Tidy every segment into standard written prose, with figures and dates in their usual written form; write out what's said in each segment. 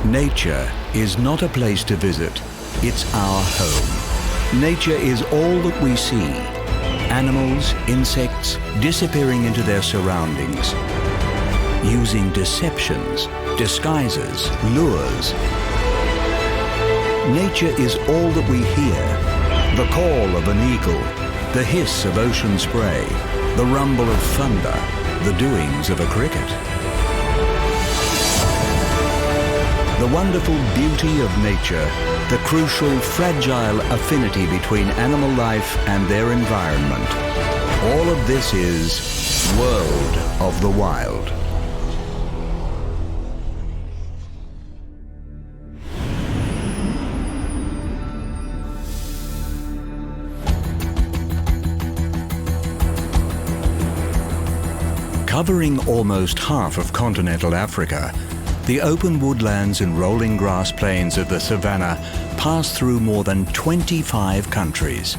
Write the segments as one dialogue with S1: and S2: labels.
S1: Nature is not a place to visit, it's our home. Nature is all that we see. Animals, insects, disappearing into their surroundings, using deceptions, disguises, lures. Nature is all that we hear. The call of an eagle, the hiss of ocean spray, the rumble of thunder, the doings of a cricket. The wonderful beauty of nature, the crucial, fragile affinity between animal life and their environment. All of this is World of the Wild. Covering almost half of continental Africa, the open woodlands and rolling grass plains of the savanna pass through more than 25 countries.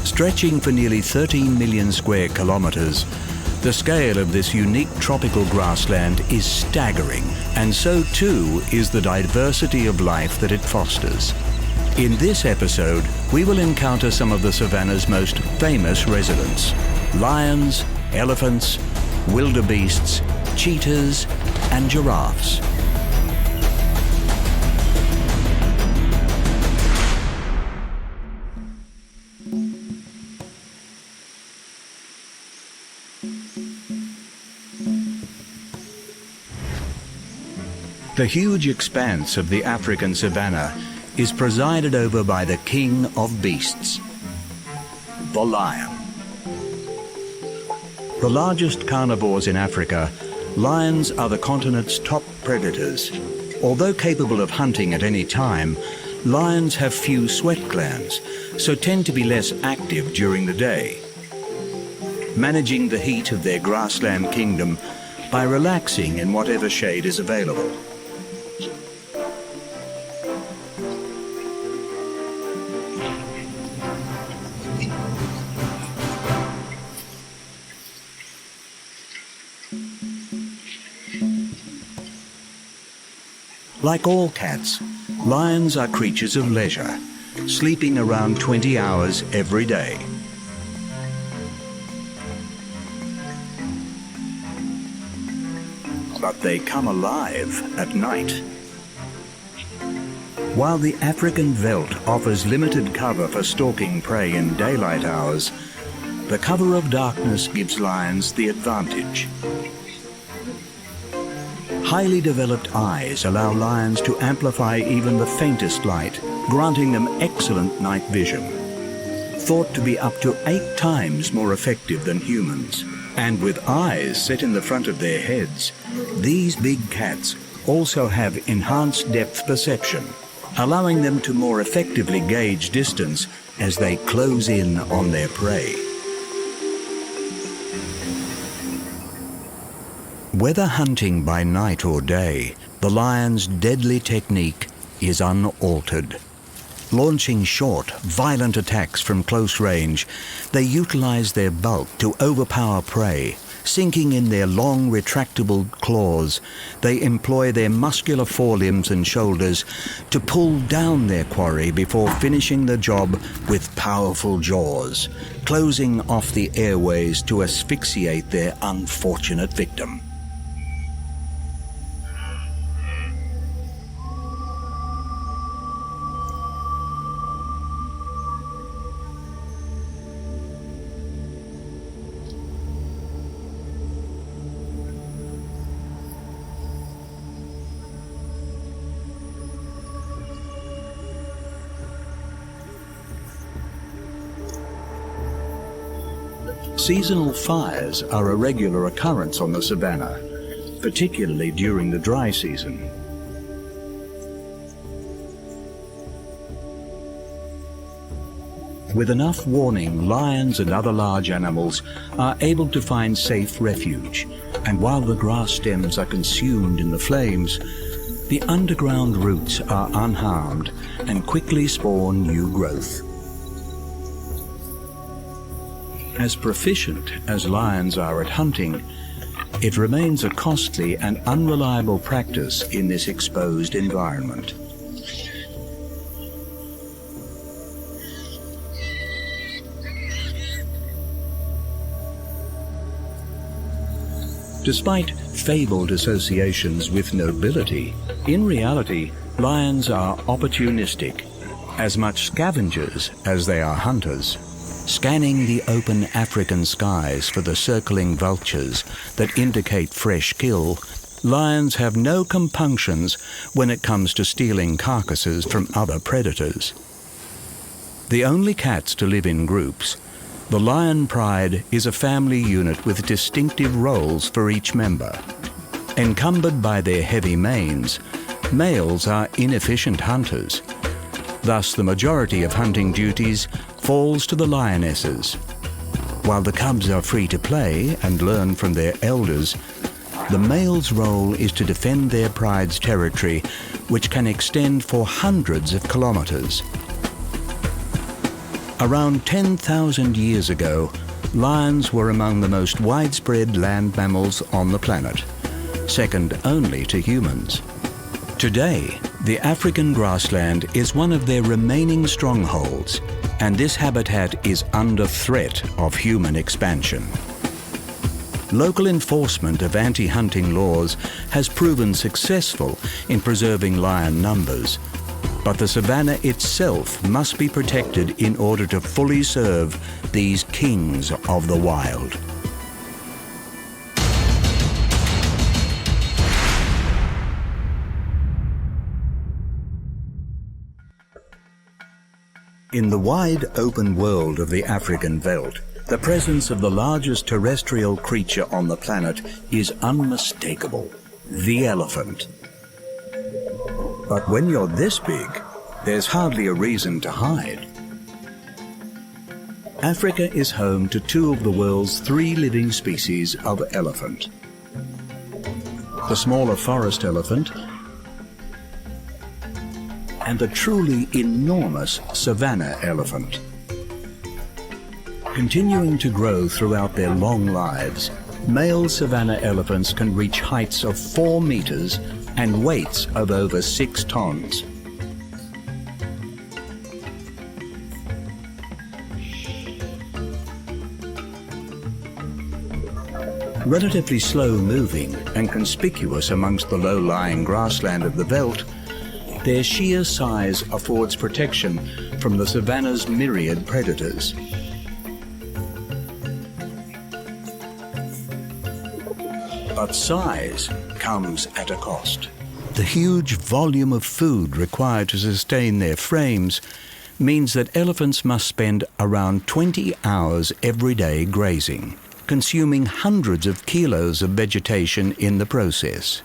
S1: Stretching for nearly 13 million square kilometers, the scale of this unique tropical grassland is staggering, and so too is the diversity of life that it fosters. In this episode, we will encounter some of the savanna's most famous residents: lions, elephants, wildebeests, cheetahs, and giraffes. The huge expanse of the African savanna is presided over by the king of beasts, the lion. The largest carnivores in Africa, lions are the continent's top predators. Although capable of hunting at any time, lions have few sweat glands, so tend to be less active during the day, managing the heat of their grassland kingdom by relaxing in whatever shade is available. Like all cats, lions are creatures of leisure, sleeping around 20 hours every day. But they come alive at night. While the African veldt offers limited cover for stalking prey in daylight hours, the cover of darkness gives lions the advantage. Highly developed eyes allow lions to amplify even the faintest light, granting them excellent night vision. Thought to be up to 8 times more effective than humans. And with eyes set in the front of their heads, these big cats also have enhanced depth perception, allowing them to more effectively gauge distance as they close in on their prey. Whether hunting by night or day, the lion's deadly technique is unaltered. Launching short, violent attacks from close range, they utilize their bulk to overpower prey. Sinking in their long, retractable claws, they employ their muscular forelimbs and shoulders to pull down their quarry before finishing the job with powerful jaws, closing off the airways to asphyxiate their unfortunate victim. Seasonal fires are a regular occurrence on the savanna, particularly during the dry season. With enough warning, lions and other large animals are able to find safe refuge, and while the grass stems are consumed in the flames, the underground roots are unharmed and quickly spawn new growth. As proficient as lions are at hunting, It remains a costly and unreliable practice in this exposed environment. Despite fabled associations with nobility, in reality, lions are opportunistic, as much scavengers as they are hunters. Scanning the open African skies for the circling vultures that indicate fresh kill, lions have no compunctions when it comes to stealing carcasses from other predators. The only cats to live in groups, the lion pride is a family unit with distinctive roles for each member. Encumbered by their heavy manes, males are inefficient hunters. Thus, the majority of hunting duties falls to the lionesses. While the cubs are free to play and learn from their elders, the male's role is to defend their pride's territory, which can extend for hundreds of kilometers. Around 10,000 years ago, lions were among the most widespread land mammals on the planet, second only to humans. Today, the African grassland is one of their remaining strongholds, and this habitat is under threat of human expansion. Local enforcement of anti-hunting laws has proven successful in preserving lion numbers, but the savanna itself must be protected in order to fully serve these kings of the wild. In the wide open world of the African veldt, the presence of the largest terrestrial creature on the planet is unmistakable: the elephant. But when you're this big, there's hardly a reason to hide. Africa is home to two of the world's 3 living species of elephant: the smaller forest elephant and the truly enormous savanna elephant. Continuing to grow throughout their long lives, male savanna elephants can reach heights of 4 meters and weights of over 6 tons. Relatively slow-moving and conspicuous amongst the low-lying grassland of the veldt, their sheer size affords protection from the savanna's myriad predators. But size comes at a cost. The huge volume of food required to sustain their frames means that elephants must spend around 20 hours every day grazing, consuming hundreds of kilos of vegetation in the process.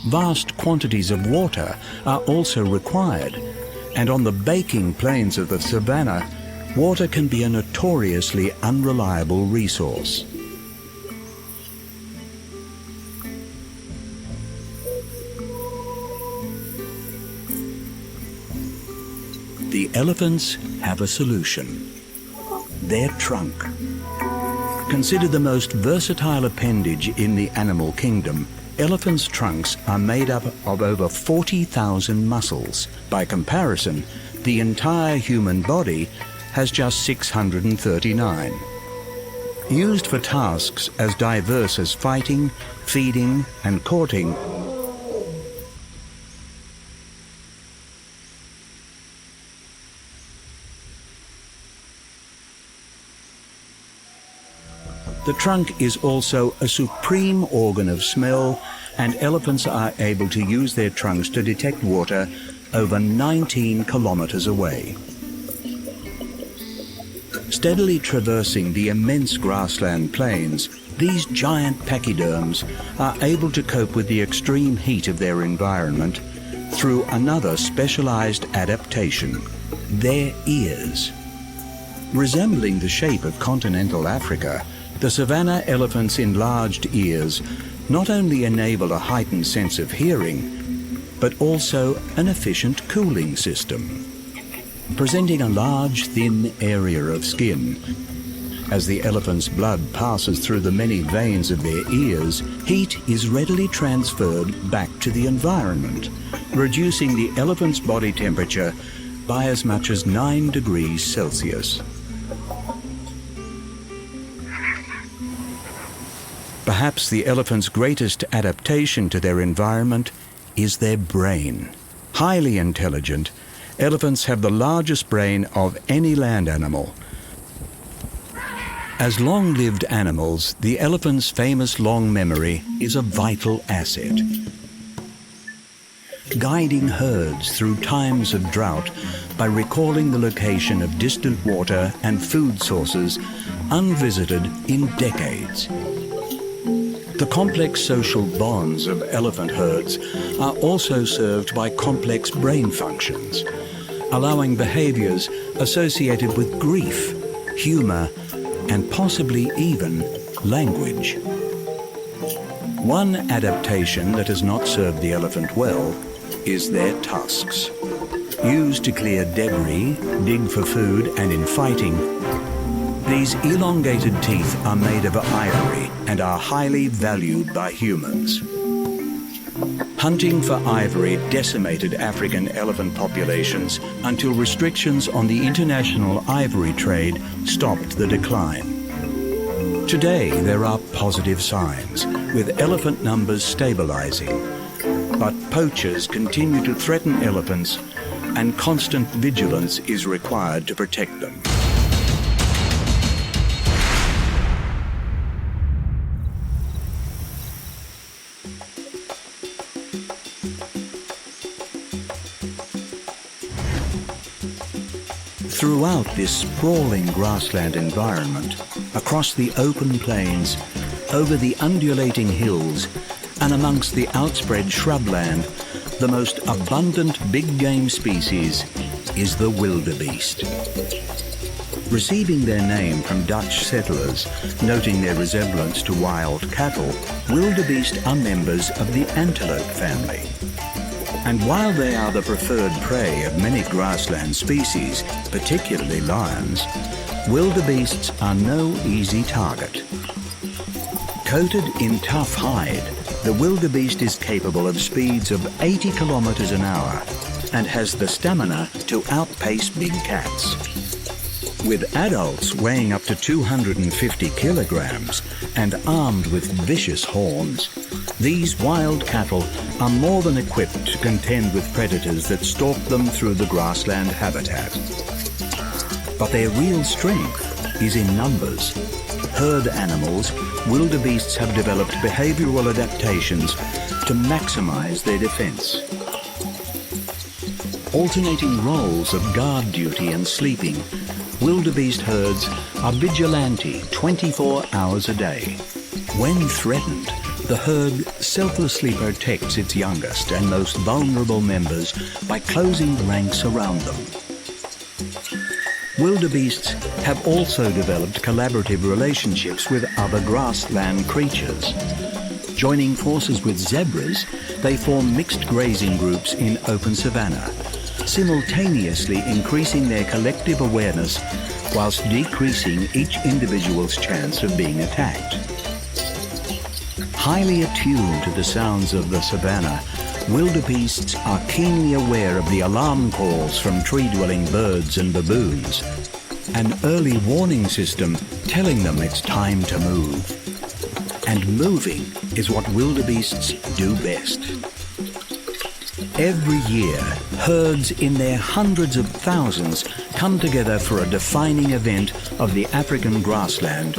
S1: Vast quantities of water are also required, and on the baking plains of the savanna, water can be a notoriously unreliable resource. The elephants have a solution: their trunk. Considered the most versatile appendage in the animal kingdom, elephants' trunks are made up of over 40,000 muscles. By comparison, the entire human body has just 639. Used for tasks as diverse as fighting, feeding, and courting, the trunk is also a supreme organ of smell, and elephants are able to use their trunks to detect water over 19 kilometers away. Steadily traversing the immense grassland plains, These giant pachyderms are able to cope with the extreme heat of their environment through another specialized adaptation, their ears. Resembling the shape of continental Africa, the savanna elephant's enlarged ears not only enable a heightened sense of hearing, but also an efficient cooling system, presenting a large, thin area of skin. As the elephant's blood passes through the many veins of their ears, heat is readily transferred back to the environment, reducing the elephant's body temperature by as much as 9 degrees Celsius. Perhaps the elephant's greatest adaptation to their environment is their brain. Highly intelligent, elephants have the largest brain of any land animal. As long-lived animals, the elephant's famous long memory is a vital asset. Guiding herds through times of drought by recalling the location of distant water and food sources unvisited in decades. The complex social bonds of elephant herds are also served by complex brain functions, allowing behaviors associated with grief, humor, and possibly even language. One adaptation that has not served the elephant well is their tusks. Used to clear debris, dig for food, and in fighting, these elongated teeth are made of ivory and are highly valued by humans. Hunting for ivory decimated African elephant populations until restrictions on the international ivory trade stopped the decline. Today, there are positive signs, with elephant numbers stabilizing. But poachers continue to threaten elephants, and constant vigilance is required to protect them. Throughout this sprawling grassland environment, across the open plains, over the undulating hills, and amongst the outspread shrubland, the most abundant big game species is the wildebeest. Receiving their name from Dutch settlers, noting their resemblance to wild cattle, wildebeest are members of the antelope family. And while they are the preferred prey of many grassland species, particularly lions, wildebeests are no easy target. Coated in tough hide, the wildebeest is capable of speeds of 80 kilometers an hour and has the stamina to outpace big cats. With adults weighing up to 250 kilograms and armed with vicious horns, these wild cattle are more than equipped to contend with predators that stalk them through the grassland habitat. But their real strength is in numbers. Herd animals, wildebeests have developed behavioral adaptations to maximize their defense. Alternating roles of guard duty and sleeping, wildebeest herds are vigilante 24 hours a day. When threatened, the herd selflessly protects its youngest and most vulnerable members by closing ranks around them. Wildebeests have also developed collaborative relationships with other grassland creatures. Joining forces with zebras, they form mixed grazing groups in open savanna, simultaneously increasing their collective awareness whilst decreasing each individual's chance of being attacked. Highly attuned to the sounds of the savanna, wildebeests are keenly aware of the alarm calls from tree-dwelling birds and baboons, an early warning system telling them it's time to move. And moving is what wildebeests do best. Every year, herds in their hundreds of thousands come together for a defining event of the African grassland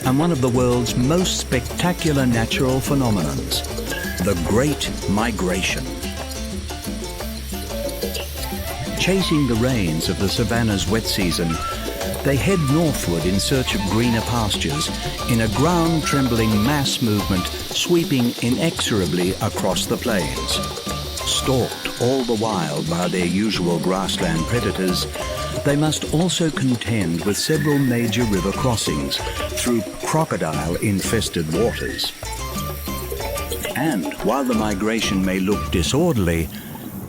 S1: and one of the world's most spectacular natural phenomenons, the Great Migration. Chasing the rains of the savanna's wet season, They head northward in search of greener pastures in a ground-trembling mass movement sweeping inexorably across the plains. Stalked all the while by their usual grassland predators, they must also contend with several major river crossings through crocodile-infested waters. And while the migration may look disorderly,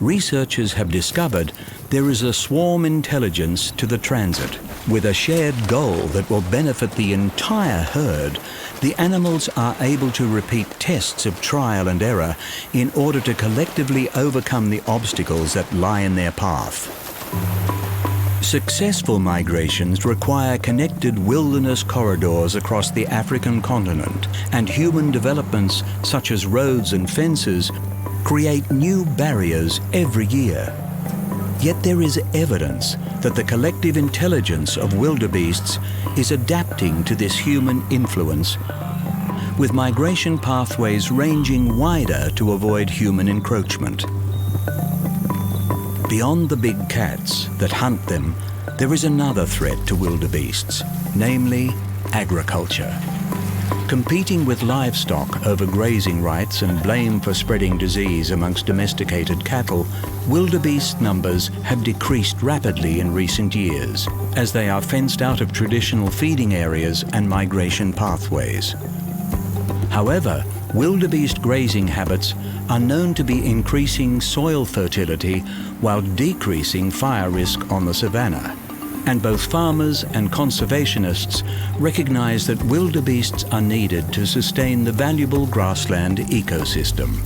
S1: researchers have discovered there is a swarm intelligence to the transit. With a shared goal that will benefit the entire herd, the animals are able to repeat tests of trial and error in order to collectively overcome the obstacles that lie in their path. Successful migrations require connected wilderness corridors across the African continent, and human developments such as roads and fences create new barriers every year. Yet there is evidence that the collective intelligence of wildebeests is adapting to this human influence, with migration pathways ranging wider to avoid human encroachment. Beyond the big cats that hunt them, there is another threat to wildebeests, namely agriculture. Competing with livestock over grazing rights and blame for spreading disease amongst domesticated cattle, wildebeest numbers have decreased rapidly in recent years, as they are fenced out of traditional feeding areas and migration pathways. However, wildebeest grazing habits are known to be increasing soil fertility while decreasing fire risk on the savanna. And both farmers and conservationists recognize that wildebeests are needed to sustain the valuable grassland ecosystem.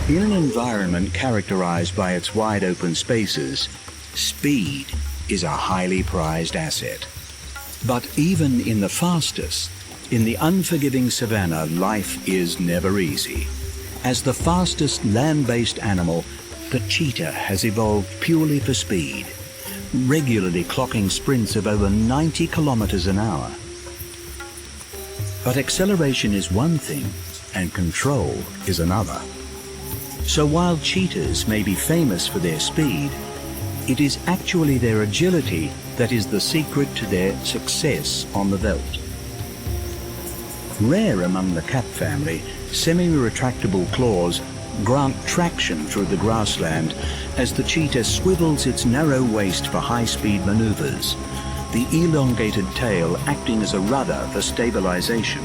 S1: In an environment characterized by its wide open spaces, speed is a highly prized asset. But even in the fastest, in the unforgiving savanna, life is never easy. As the fastest land-based animal, the cheetah has evolved purely for speed, regularly clocking sprints of over 90 kilometers an hour. But acceleration is one thing, and control is another. So while cheetahs may be famous for their speed, it is actually their agility that is the secret to their success on the veldt. Rare among the cat family, semi-retractable claws grant traction through the grassland as the cheetah swivels its narrow waist for high-speed maneuvers, the elongated tail acting as a rudder for stabilization.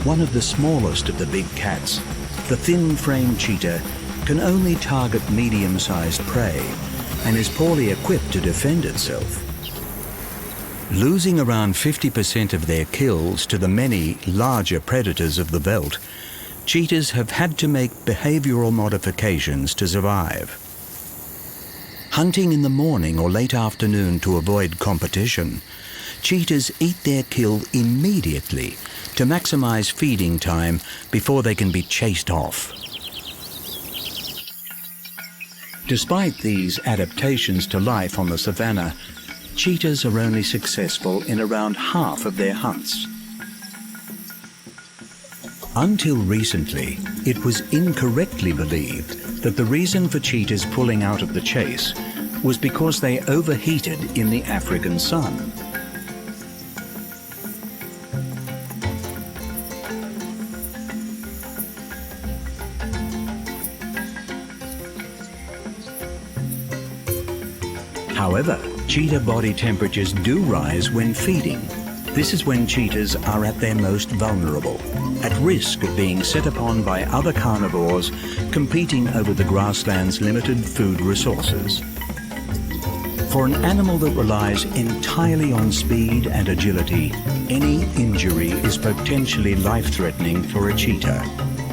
S1: One of the smallest of the big cats, the thin-framed cheetah can only target medium-sized prey and is poorly equipped to defend itself. Losing around 50% of their kills to the many larger predators of the veldt, cheetahs have had to make behavioral modifications to survive. Hunting in the morning or late afternoon to avoid competition, cheetahs eat their kill immediately to maximize feeding time before they can be chased off. Despite these adaptations to life on the savanna, cheetahs are only successful in around half of their hunts. Until recently, it was incorrectly believed that the reason for cheetahs pulling out of the chase was because they overheated in the African sun. However, cheetah body temperatures do rise when feeding. This is when cheetahs are at their most vulnerable, at risk of being set upon by other carnivores competing over the grassland's limited food resources. For an animal that relies entirely on speed and agility, any injury is potentially life-threatening for a cheetah,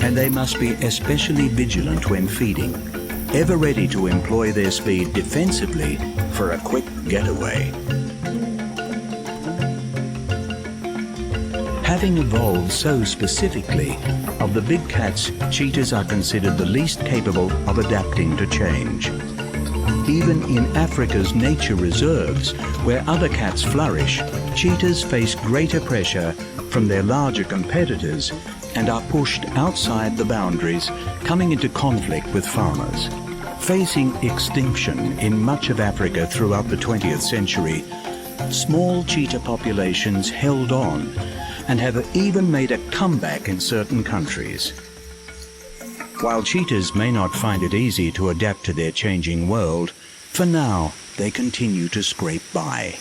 S1: and they must be especially vigilant when feeding, ever ready to employ their speed defensively for a quick getaway. Having evolved so specifically, of the big cats, cheetahs are considered the least capable of adapting to change. Even in Africa's nature reserves, where other cats flourish, cheetahs face greater pressure from their larger competitors and are pushed outside the boundaries, coming into conflict with farmers. Facing extinction in much of Africa throughout the 20th century, small cheetah populations held on and have even made a comeback in certain countries. While cheetahs may not find it easy to adapt to their changing world, for now they continue to scrape by.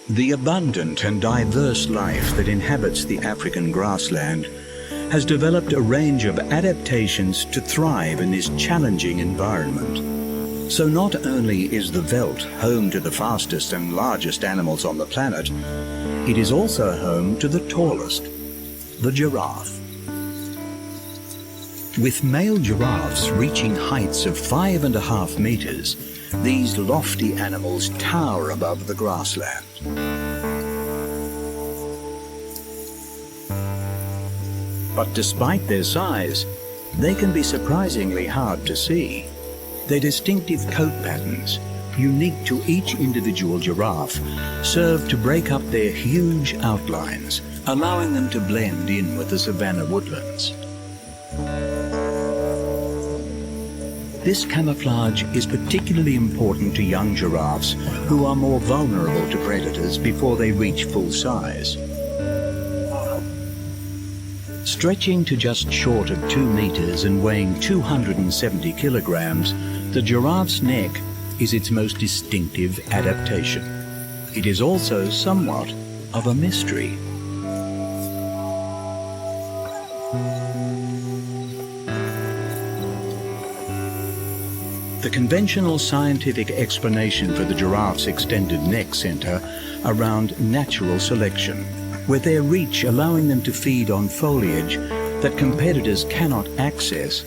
S1: The abundant and diverse life that inhabits the African grassland has developed a range of adaptations to thrive in this challenging environment. So not only is the veldt home to the fastest and largest animals on the planet, it is also home to the tallest, the giraffe. With male giraffes reaching heights of 5.5 meters, these lofty animals tower above the grassland. But despite their size, they can be surprisingly hard to see. Their distinctive coat patterns, unique to each individual giraffe, serve to break up their huge outlines, allowing them to blend in with the savanna woodlands. This camouflage is particularly important to young giraffes who are more vulnerable to predators before they reach full size. Stretching to just short of 2 meters and weighing 270 kilograms, the giraffe's neck is its most distinctive adaptation. It is also somewhat of a mystery. The conventional scientific explanation for the giraffe's extended neck center around natural selection, with their reach allowing them to feed on foliage that competitors cannot access,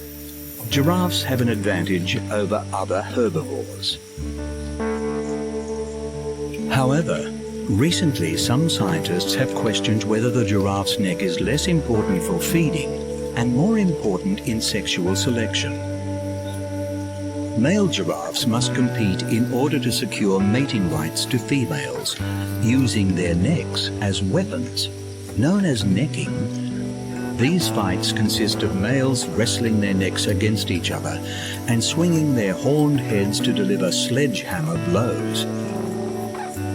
S1: giraffes have an advantage over other herbivores. However, recently some scientists have questioned whether the giraffe's neck is less important for feeding and more important in sexual selection. Male giraffes must compete in order to secure mating rights to females, using their necks as weapons. Known as necking, these fights consist of males wrestling their necks against each other and swinging their horned heads to deliver sledgehammer blows.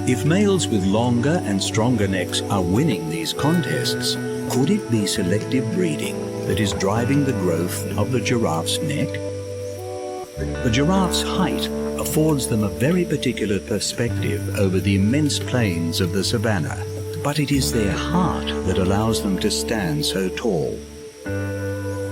S1: If males with longer and stronger necks are winning these contests, could it be selective breeding that is driving the growth of the giraffe's neck? The giraffe's height affords them a very particular perspective over the immense plains of the savanna, but it is their heart that allows them to stand so tall.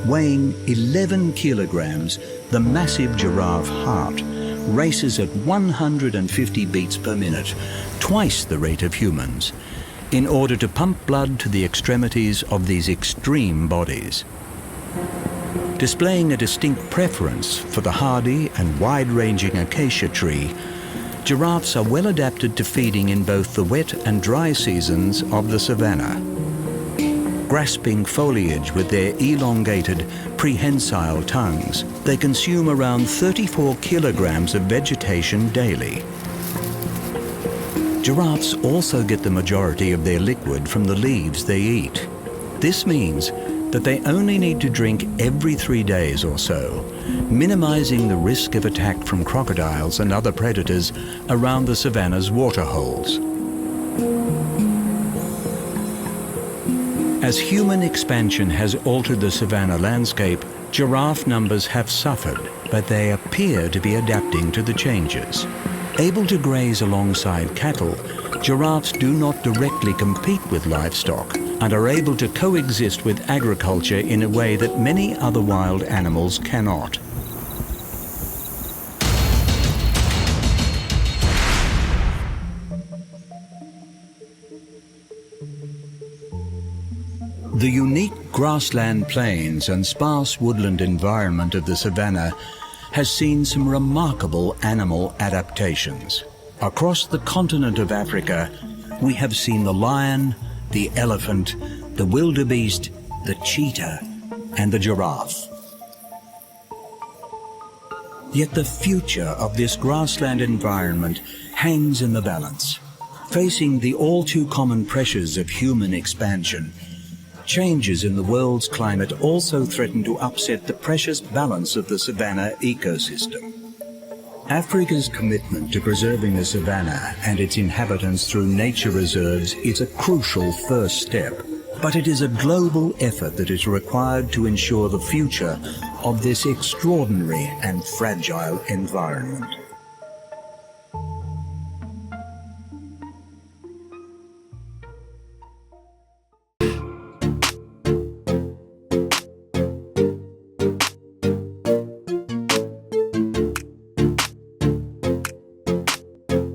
S1: Weighing 11 kilograms, the massive giraffe heart races at 150 beats per minute, twice the rate of humans, in order to pump blood to the extremities of these extreme bodies. Displaying a distinct preference for the hardy and wide-ranging acacia tree, giraffes are well adapted to feeding in both the wet and dry seasons of the savanna. Grasping foliage with their elongated, prehensile tongues, they consume around 34 kilograms of vegetation daily. Giraffes also get the majority of their liquid from the leaves they eat. This means that they only need to drink every 3 days or so, minimizing the risk of attack from crocodiles and other predators around the savanna's waterholes. As human expansion has altered the savanna landscape, giraffe numbers have suffered, but they appear to be adapting to the changes. Able to graze alongside cattle, giraffes do not directly compete with livestock and are able to coexist with agriculture in a way that many other wild animals cannot. The unique grassland plains and sparse woodland environment of the savanna has seen some remarkable animal adaptations. Across the continent of Africa, we have seen the lion, the elephant, the wildebeest, the cheetah, and the giraffe. Yet the future of this grassland environment hangs in the balance. Facing the all too common pressures of human expansion, changes in the world's climate also threaten to upset the precious balance of the savanna ecosystem. Africa's commitment to preserving the savanna and its inhabitants through nature reserves is a crucial first step, but it is a global effort that is required to ensure the future of this extraordinary and fragile environment.